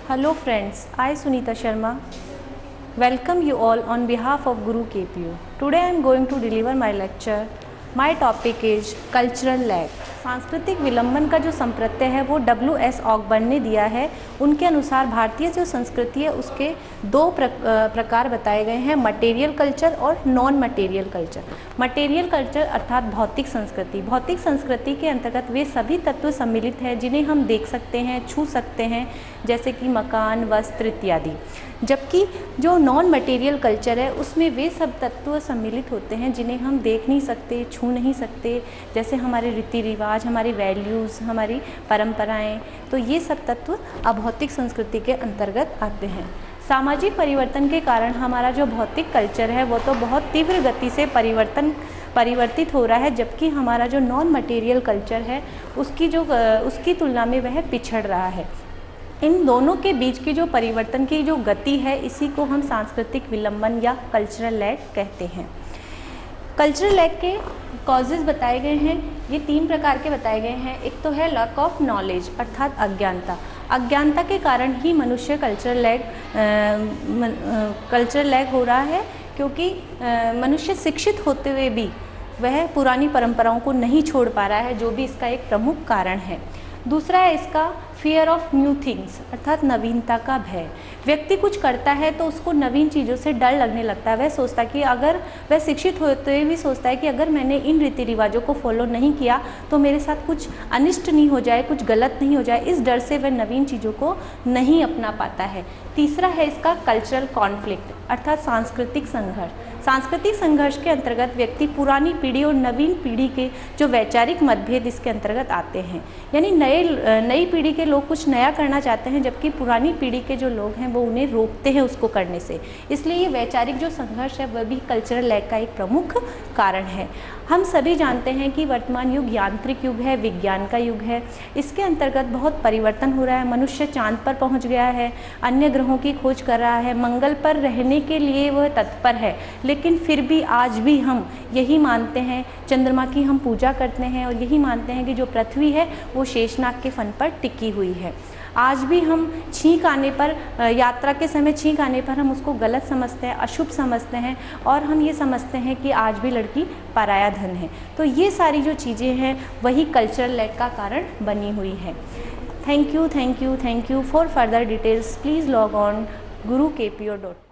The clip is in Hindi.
Hello friends, I Sunita Sharma welcome you all on behalf of Guru KPU. Today I am going to deliver my lecture. My topic is cultural lag. सांस्कृतिक विलंबन का जो संप्रत्यय है वो W.S. ऑकबर्न ने दिया है। उनके अनुसार भारतीय जो संस्कृति है उसके दो प्रकार बताए गए हैं, मटेरियल कल्चर और non material culture. Material culture अर्थात भौतिक संस्कृति। भौतिक संस्कृति के अंतर्गत वे सभी तत्व सम्मिलित हैं जिन्हें हम देख सकते हैं, छू सकते हैं, जैसे कि मकान, वस्त्र इत्यादि। जबकि जो नॉन मटेरियल कल्चर है उसमें वे सब तत्व सम्मिलित होते हैं जिन्हें हम देख नहीं सकते, छू नहीं सकते, जैसे हमारे रीति रिवाज, हमारी वैल्यूज़, हमारी परंपराएं। तो ये सब तत्व अभौतिक संस्कृति के अंतर्गत आते हैं। सामाजिक परिवर्तन के कारण हमारा जो भौतिक कल्चर है वो तो बहुत तीव्र गति से परिवर्तित हो रहा है, जबकि हमारा जो नॉन मटेरियल कल्चर है उसकी तुलना में वह पिछड़ रहा है। इन दोनों के बीच की जो परिवर्तन की जो गति है इसी को हम सांस्कृतिक विलंबन या कल्चरल लैग कहते हैं। कल्चरल लैग के कॉजेज़ बताए गए हैं, ये 3 प्रकार के बताए गए हैं। एक तो है लैक ऑफ नॉलेज अर्थात अज्ञानता। अज्ञानता के कारण ही मनुष्य कल्चरल लैग हो रहा है, क्योंकि मनुष्य शिक्षित होते हुए भी वह पुरानी परंपराओं को नहीं छोड़ पा रहा है, जो भी इसका एक प्रमुख कारण है। दूसरा है इसका फियर ऑफ न्यू थिंग्स अर्थात नवीनता का भय। व्यक्ति कुछ करता है तो उसको नवीन चीज़ों से डर लगने लगता है। वह सोचता है कि अगर वह शिक्षित होते हुए भी सोचता है कि अगर मैंने इन रीति रिवाजों को फॉलो नहीं किया तो मेरे साथ कुछ अनिष्ट नहीं हो जाए, कुछ गलत नहीं हो जाए। इस डर से वह नवीन चीज़ों को नहीं अपना पाता है। तीसरा है इसका कल्चरल कॉन्फ्लिक्ट अर्थात सांस्कृतिक संघर्ष। सांस्कृतिक संघर्ष के अंतर्गत व्यक्ति पुरानी पीढ़ी और नवीन पीढ़ी के जो वैचारिक मतभेद इसके अंतर्गत आते हैं। यानी नई पीढ़ी के लोग कुछ नया करना चाहते हैं, जबकि पुरानी पीढ़ी के जो लोग हैं वो उन्हें रोकते हैं उसको करने से। इसलिए ये वैचारिक जो संघर्ष है वह भी कल्चरल लैग का एक प्रमुख कारण है। हम सभी जानते हैं कि वर्तमान युग यांत्रिक युग है, विज्ञान का युग है। इसके अंतर्गत बहुत परिवर्तन हो रहा है। मनुष्य चांद पर पहुंच गया है, अन्य ग्रहों की खोज कर रहा है, मंगल पर रहने के लिए वह तत्पर है। लेकिन फिर भी आज भी हम यही मानते हैं, चंद्रमा की हम पूजा करते हैं और यही मानते हैं कि जो पृथ्वी है वो शेषनाग के फन पर टिकी हुई है। आज भी हम छींक आने पर, यात्रा के समय छींक आने पर हम उसको गलत समझते हैं, अशुभ समझते हैं और हम ये समझते हैं कि आज भी लड़की पराया धन है। तो ये सारी जो चीज़ें हैं वही कल्चरल लैग का कारण बनी हुई है। Thank you for further details please log on gurukpo.com।